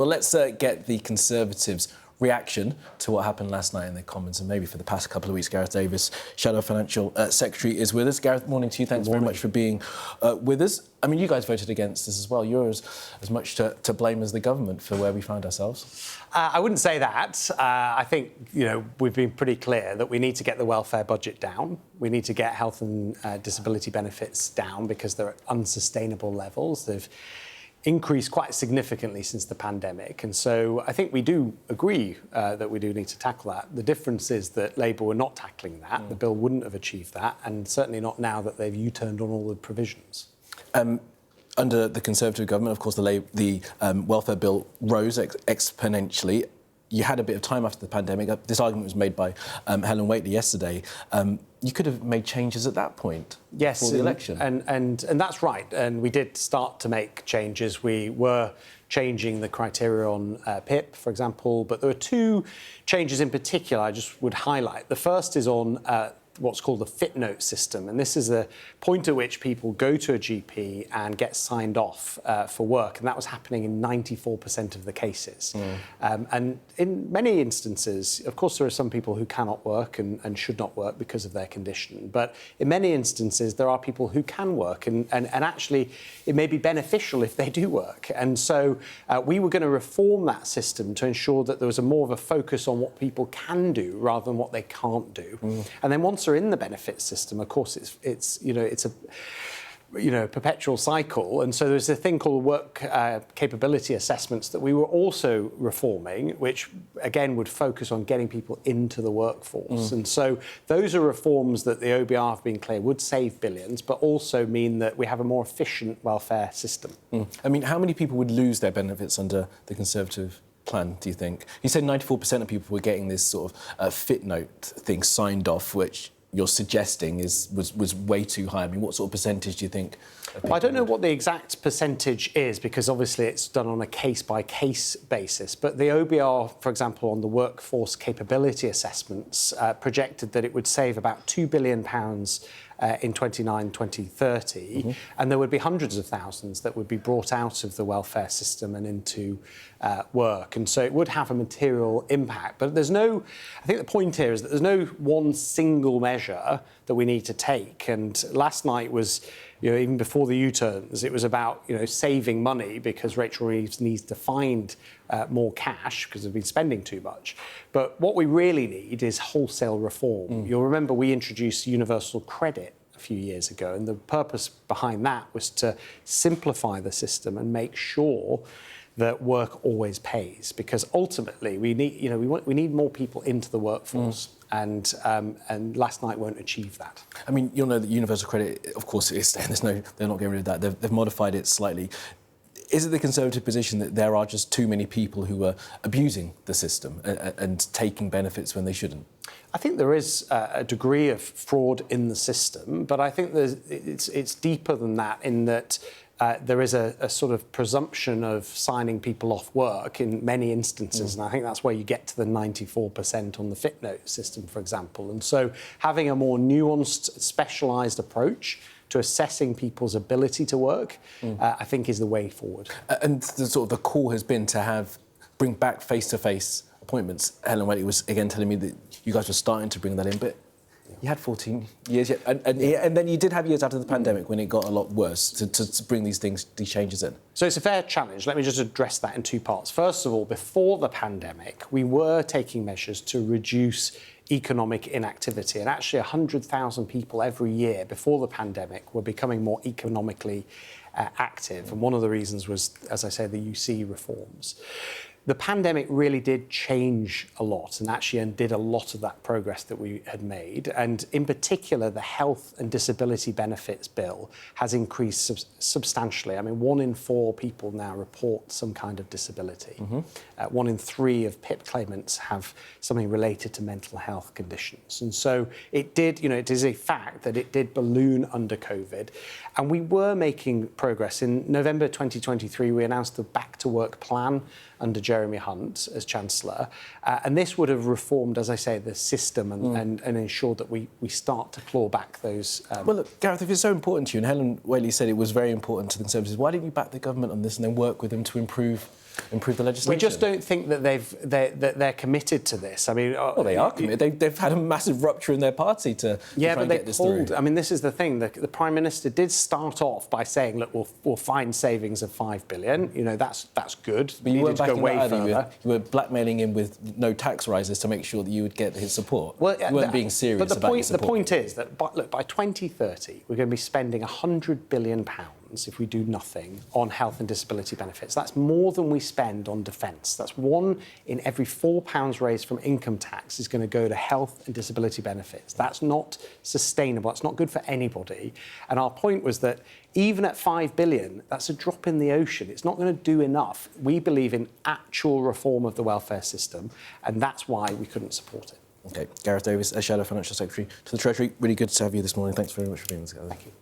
Well, let's get the Conservatives' reaction to what happened last night in the Commons, and maybe for the past couple of weeks. Gareth Davies, Shadow Financial Secretary, is with us. Gareth, morning to you. Thanks very much for being with us. I mean, you guys voted against this as well. You're as much to blame as the government for where we find ourselves. I wouldn't say that. I think, we've been pretty clear that we need to get the welfare budget down. We need to get health and disability benefits down because they're at unsustainable levels. They've increased quite significantly since the pandemic. And so I think we do agree that we do need to tackle that. The difference is that Labour were not tackling that. The bill wouldn't have achieved that, and certainly not now that they've U-turned on all the provisions. Under the Conservative government, of course, the welfare bill rose exponentially. You had a bit of time after the pandemic. This argument was made by Helen Whately yesterday. You could have made changes at that point before the election. And that's right. And we did start to make changes. We were changing the criteria on PIP, for example. But there are two changes in particular I just would highlight. The first is on what's called the fit note system. And this is a point at which people go to a GP and get signed off for work. And that was happening in 94% of the cases. And in many instances, of course, there are some people who cannot work and should not work because of their condition. But in many instances, there are people who can work. And actually, it may be beneficial if they do work. And so we were going to reform that system to ensure that there was more of a focus on what people can do rather than what they can't do. And then once they're in the benefits system, of course, it's a perpetual cycle. And so there's a thing called work capability assessments that we were also reforming, which again would focus on getting people into the workforce. And so those are reforms that the OBR have been clear would save billions, but also mean that we have a more efficient welfare system. I mean, how many people would lose their benefits under the Conservative plan, do you think? You said 94% of people were getting this sort of fit note thing signed off, which you're suggesting was way too high. I mean, what sort of percentage do you think? Well, I don't know what the exact percentage is, because obviously it's done on a case-by-case basis. But the OBR, for example, on the workforce capability assessments, projected that it would save about £2 billion in 2030, and there would be hundreds of thousands that would be brought out of the welfare system and into work. And so it would have a material impact. But I think the point here is that there's no one single measure that we need to take. And last night was, even before the U-turns, it was about, saving money because Rachel Reeves needs to find more cash because they've been spending too much. But what we really need is wholesale reform. You'll remember we introduced universal credit a few years ago, and the purpose behind that was to simplify the system and make sure that work always pays, because ultimately we need, we need more people into the workforce. And last night won't achieve that. I mean, you'll know that universal credit, of course, is they're not getting rid of that. They've modified it slightly. Is it the Conservative position that there are just too many people who are abusing the system and taking benefits when they shouldn't? I think there is a degree of fraud in the system, but I think it's deeper than that, in that there is a sort of presumption of signing people off work in many instances, and I think that's where you get to the 94% on the fit note system, for example. And so having a more nuanced, specialised approach to assessing people's ability to work, I think is the way forward. And the call has been to bring back face-to-face appointments. Helen Whately was again telling me that you guys were starting to bring that in, but you had 14 years yet, and then you did have years after the pandemic when it got a lot worse to bring these changes in. So it's a fair challenge. Let me just address that in two parts. First of all, before the pandemic, we were taking measures to reduce economic inactivity, and actually 100,000 people every year before the pandemic were becoming more economically active. And one of the reasons was, as I say, the UC reforms. The pandemic really did change a lot and actually undid a lot of that progress that we had made. And in particular, the health and disability benefits bill has increased substantially. I mean, 1 in 4 people now report some kind of disability. 1 in 3 of PIP claimants have something related to mental health conditions. And so it did, it is a fact that it did balloon under COVID. And we were making progress. In November 2023, we announced the Back to Work plan under Jeremy Hunt as Chancellor. And this would have reformed, as I say, the system and ensured that we start to claw back those... Well, look, Gareth, if it's so important to you, and Helen Whately said it was very important to the Conservatives, why didn't you back the government on this and then work with them to improve improve the legislation. We just don't think that they're committed to this. I mean, well, they are committed. They've had a massive rupture in their party to try and get this through. I mean, this is the thing. The Prime Minister did start off by saying, look, we'll find savings of £5 billion. You know, that's good. But you weren't backing go way that either. further. You were blackmailing him with no tax rises to make sure that you would get his support. Well, you weren't being serious about his support. The point is that, look, by 2030, we're going to be spending £100 billion if we do nothing on health and disability benefits. That's more than we spend on defence. That's £1 in every £4 raised from income tax is going to go to health and disability benefits. That's not sustainable. It's not good for anybody. And our point was that even at £5 billion, that's a drop in the ocean. It's not going to do enough. We believe in actual reform of the welfare system, and that's why we couldn't support it. OK, Gareth Davies, Shadow Financial Secretary to the Treasury. Really good to have you this morning. Thanks very much for being with us. Thank you.